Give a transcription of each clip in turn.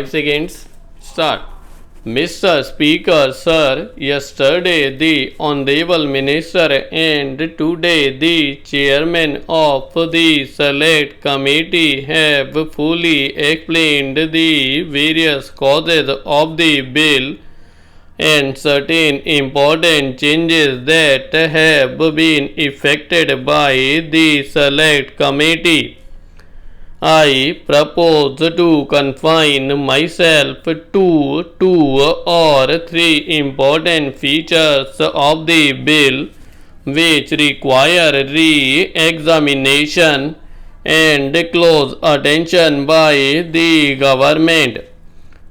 5 seconds. Start. Mr. Speaker, sir, yesterday the Honorable Minister and today the Chairman of the Select Committee have fully explained the various causes of the bill and certain important changes that have been effected by the Select Committee. I propose to confine myself to two or three important features of the bill which require re-examination and close attention by the government.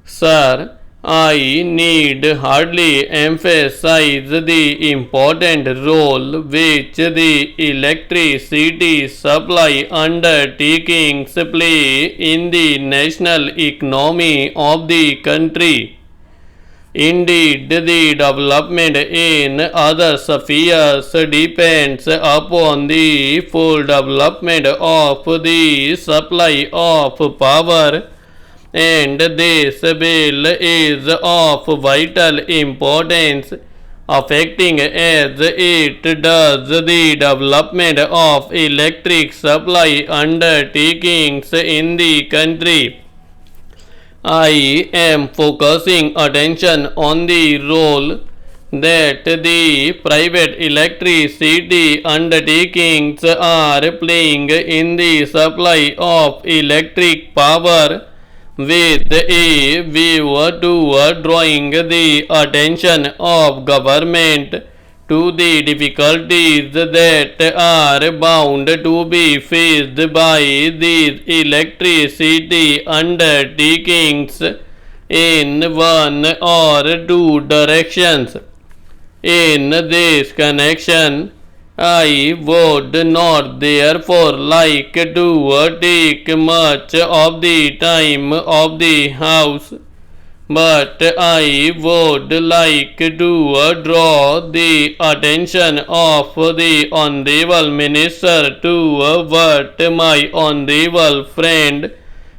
Sir, I need hardly emphasize the important role which the electricity supply undertakings play in the national economy of the country. Indeed, the development in other spheres depends upon the full development of the supply of power, and this bill is of vital importance, affecting as it does the development of electric supply undertakings in the country. I am focusing attention on the role that the private electricity undertakings are playing in the supply of electric power, with a view to drawing the attention of government to the difficulties that are bound to be faced by these electricity undertakings in one or two directions. In this connection, I would not therefore like to take much of the time of the House, but I would like to draw the attention of the Honorable Minister to what my Honorable friend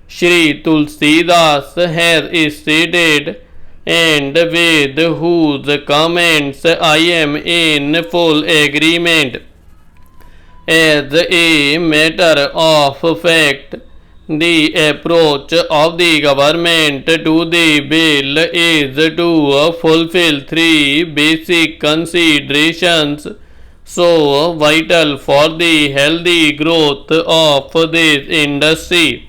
Shri Tulsidas has stated, and with whose comments I am in full agreement. As a matter of fact, the approach of the government to the bill is to fulfill three basic considerations so vital for the healthy growth of this industry.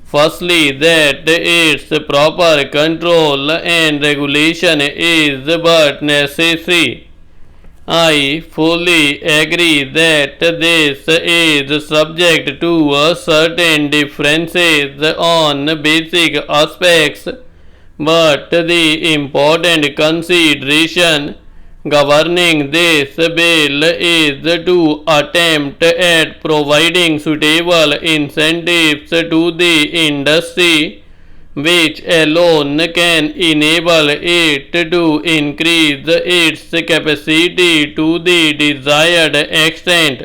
Firstly, that its proper control and regulation is but necessary. I fully agree that this is subject to certain differences on basic aspects, but the important consideration governing this bill is to attempt at providing suitable incentives to the industry, which alone can enable it to increase its capacity to the desired extent.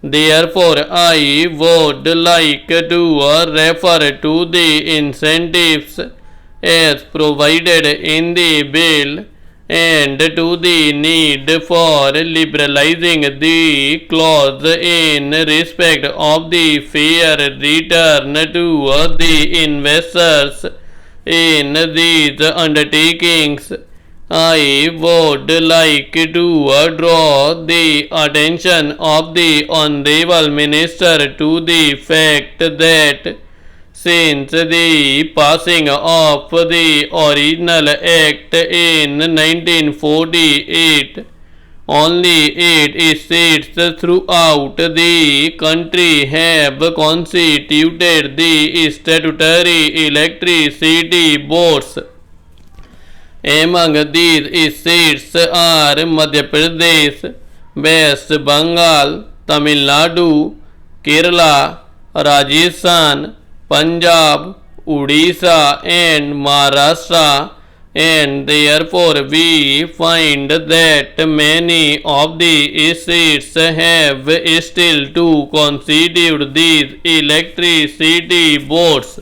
Therefore, I would like to refer to the incentives as provided in the bill and to the need for liberalizing the clause in respect of the fair return to the investors in these undertakings. I would like to draw the attention of the Honorable Minister to the fact that since the passing of the original Act in 1948, only 8 states throughout the country have constituted the statutory electricity boards. Among these states are Madhya Pradesh, West Bengal, Tamil Nadu, Kerala, Rajasthan, Punjab, Odisha and Maharashtra, and therefore we find that many of the states have still to constitute these electricity boards.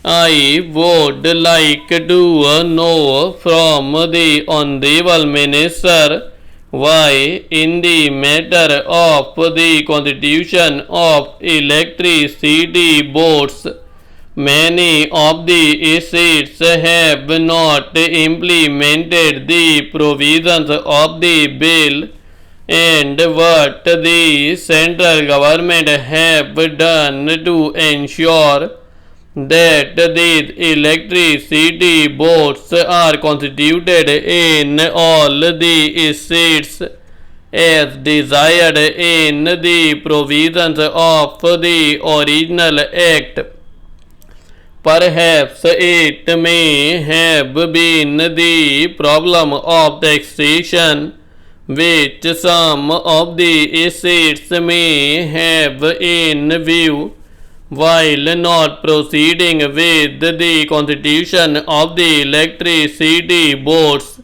I would like to know from the Honorable Minister why, in the matter of the constitution of electricity boards, many of the states have not implemented the provisions of the bill, and what the central government have done to ensure that these electricity boards are constituted in all the states as desired in the provisions of the original act. Perhaps it may have been the problem of taxation which some of the states may have in view while not proceeding with the constitution of the electricity boards.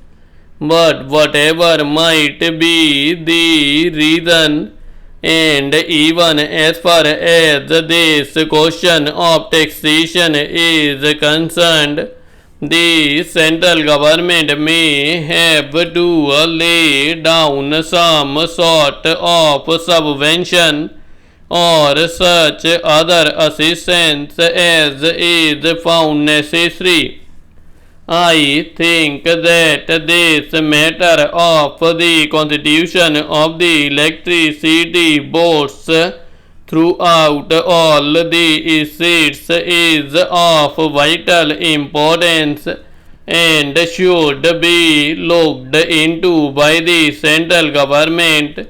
But whatever might be the reason, and even as far as this question of taxation is concerned, the central government may have to lay down some sort of subvention or such other assistance as is found necessary. I think that this matter of the constitution of the electricity boards throughout all the states is of vital importance and should be looked into by the central government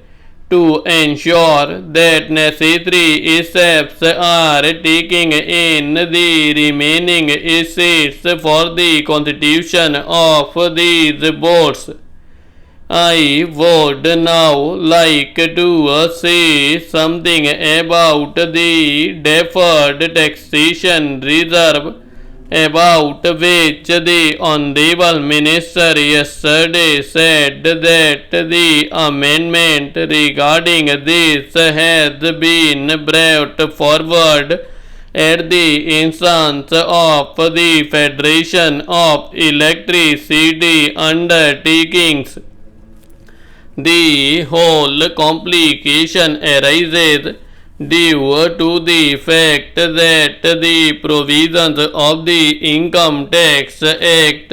to ensure that necessary steps are taken in the remaining states for the constitution of these boards. I would now like to say something about the deferred taxation reserve, about which the Honorable Minister yesterday said that the amendment regarding this has been brought forward at the instance of the Federation of Electricity Undertakings. The whole complication arises due to the fact that the provisions of the Income Tax Act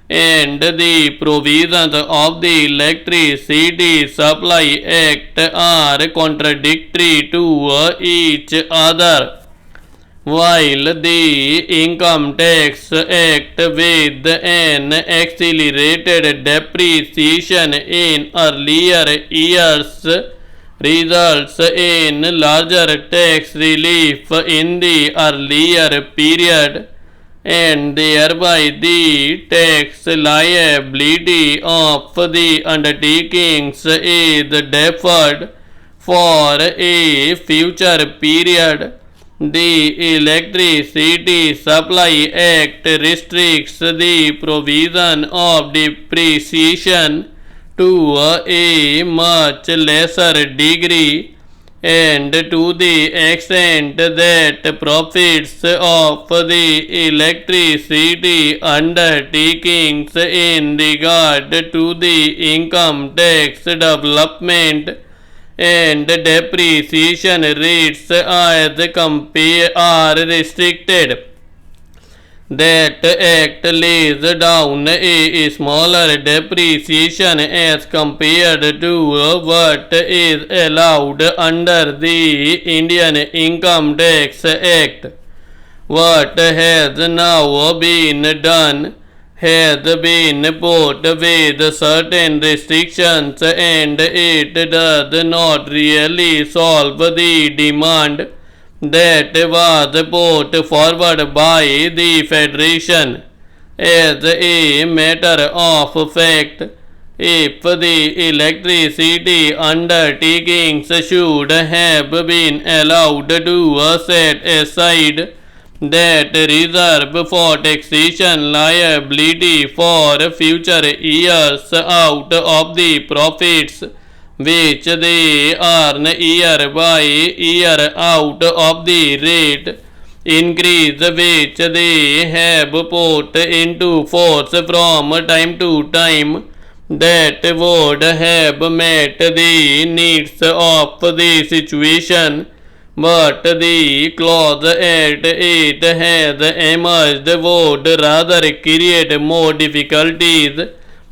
and the provisions of the Electricity Supply Act are contradictory to each other. While the Income Tax Act, with an accelerated depreciation in earlier years, results in larger tax relief in the earlier period, and thereby the tax liability of the undertakings is deferred for a future period. The Electricity Supply Act restricts the provision of depreciation to a much lesser degree, and to the extent that profits of the electricity undertakings in regard to the income tax development and depreciation rates are restricted. That act lays down a smaller depreciation as compared to what is allowed under the Indian Income Tax Act. What has now been done has been put with certain restrictions, and it does not really solve the demand that was put forward by the Federation. As a matter of fact, if the electricity undertakings should have been allowed to set aside that reserve for taxation liability for future years out of the profits which they earn year by year out of the rate, increase which they have put into force from time to time that would have met the needs of the situation, but the clause at it has emerged would rather create more difficulties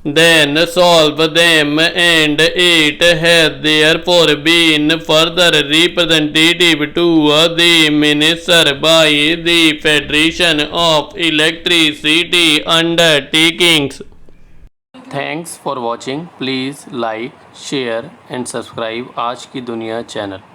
than solve them, and it has therefore been further representative to the minister by the Federation of Electricity Undertakings. Thanks for watching. Please like, share and subscribe आज की दुनिया channel.